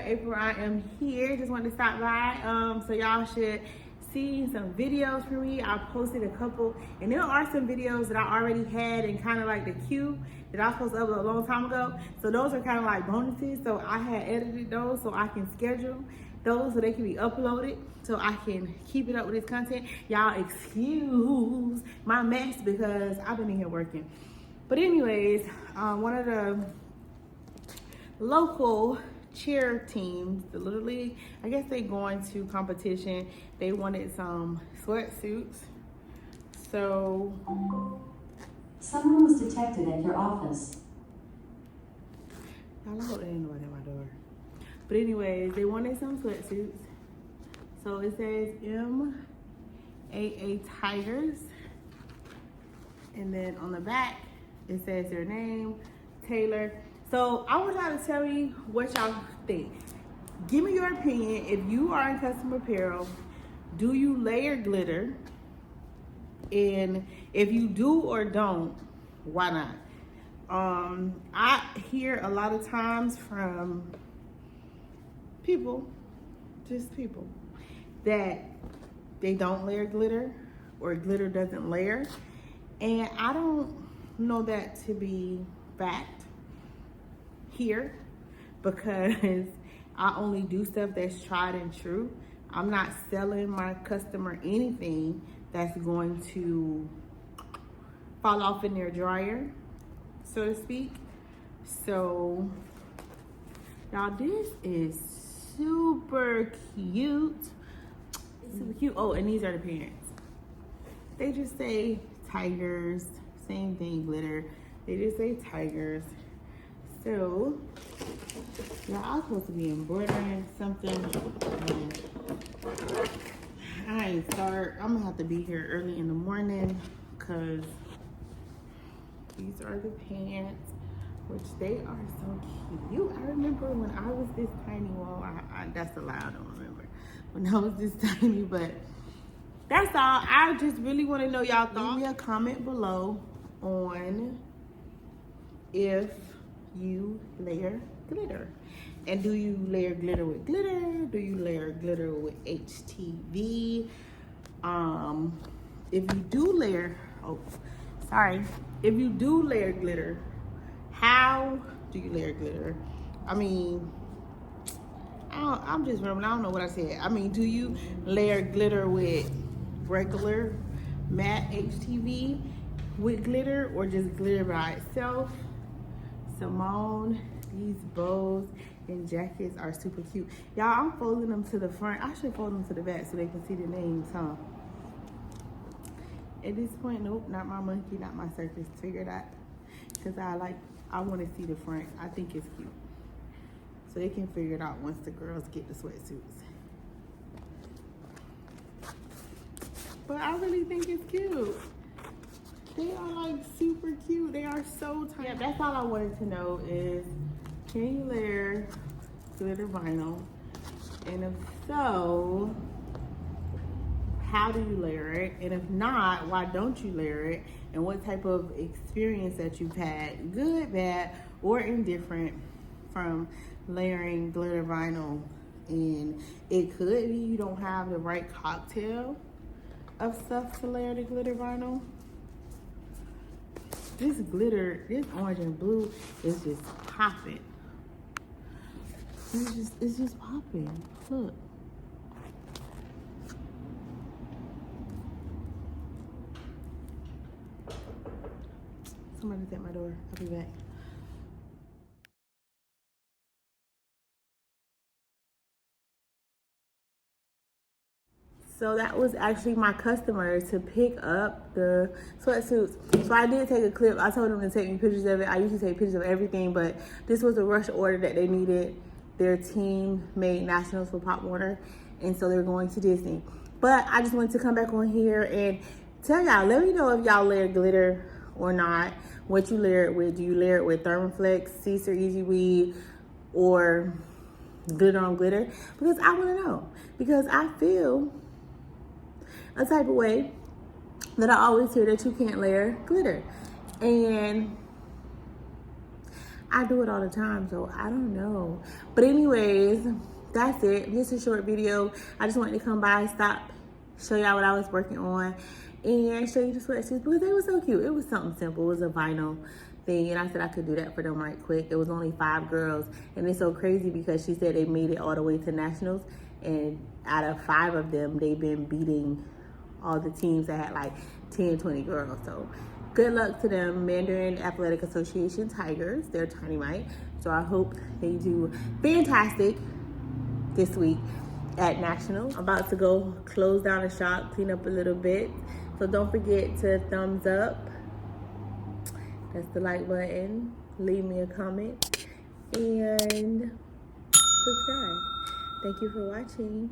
April. I am here. Just wanted to stop by. So y'all should see some videos from me. I posted a couple, and there are some videos that I already had in kind of like the queue that I was supposed to upload a long time ago. So those are kind of like bonuses. So I had edited those so I can schedule those so they can be uploaded so I can keep it up with this content. Y'all excuse my mess because I've been in here working. But anyways, one of the local cheer teams, the Little League, I guess they going to competition. They wanted some sweatsuits. So someone was detected at your office. I hope there ain't nobody at my door. But anyways, they wanted some sweatsuits. So it says MAA Tigers. And then on the back, it says their name, Taylor. So I want y'all to tell me what y'all think. Give me your opinion. If you are in custom apparel, do you layer glitter? And if you do or don't, why not? I hear a lot of times from people, just people, that they don't layer glitter or glitter doesn't layer. And I don't know that to be fact here because I only do stuff that's tried and true. I'm not selling my customer anything that's going to fall off in their dryer, so to speak. So y'all, this is super cute. It's super cute. Oh, and these are the parents. They just say tigers, same thing, glitter. They just say tigers. So, yeah, I was supposed to be embroidering something. I ain't start. I'm gonna have to be here early in the morning because these are the pants, which they are so cute. I remember when I was this tiny. Well, that's a lie. I don't remember when I was this tiny, but that's all. I just really want to know y'all thoughts. Leave me a comment below on if you layer glitter. And do you layer glitter with glitter? Do you layer glitter with HTV? If you do layer, if you do layer glitter, how do you layer glitter? I mean, I'm just remembering, I don't know what I said. I mean, do you layer glitter with regular matte HTV with glitter or just glitter by itself? Simone, these bows and jackets are super cute. Y'all, I'm folding them to the front. I should fold them to the back so they can see the names, huh? At this point, nope, not my monkey, not my circus. Figure it out. Because I want to see the front. I think it's cute. So they can figure it out once the girls get the sweatsuits. But I really think it's cute. They are like super cute. They are so tiny. Yeah, that's all I wanted to know is, can you layer glitter vinyl? And if so, how do you layer it? And if not, why don't you layer it? And what type of experience that you've had, good, bad, or indifferent, from layering glitter vinyl. And it could be you don't have the right cocktail of stuff to layer the glitter vinyl. This glitter, this orange and blue is just popping. It's just popping. Look. Somebody's at my door. I'll be back. So that was actually my customer to pick up the sweatsuits. So I did take a clip. I told them to take me pictures of it. I usually take pictures of everything, but this was a rush order that they needed. Their team made nationals for Pop Warner, and so they're going to Disney. But I just wanted to come back on here and tell y'all, let me know if y'all layer glitter or not. What you layer it with. Do you layer it with Thermoflex, Caesar Easy Weed, or glitter on glitter? Because I want to know. Because I feel a type of way that I always hear that you can't layer glitter. And I do it all the time, so I don't know. But anyways, that's it. Just a short video. I just wanted to come by, stop, show y'all what I was working on, and show you the sweatshirts because they were so cute. It was something simple. It was a vinyl thing, and I said I could do that for them right quick. It was only 5 girls, and it's so crazy because she said they made it all the way to nationals, and out of 5 of them, they've been beating all the teams that had like 10, 20 girls. So good luck to them. Mandarin Athletic Association Tigers. They're tiny white. So I hope they do fantastic this week at nationals. I'm about to go close down the shop, clean up a little bit. So don't forget to thumbs up. That's the like button. Leave me a comment and subscribe. Thank you for watching.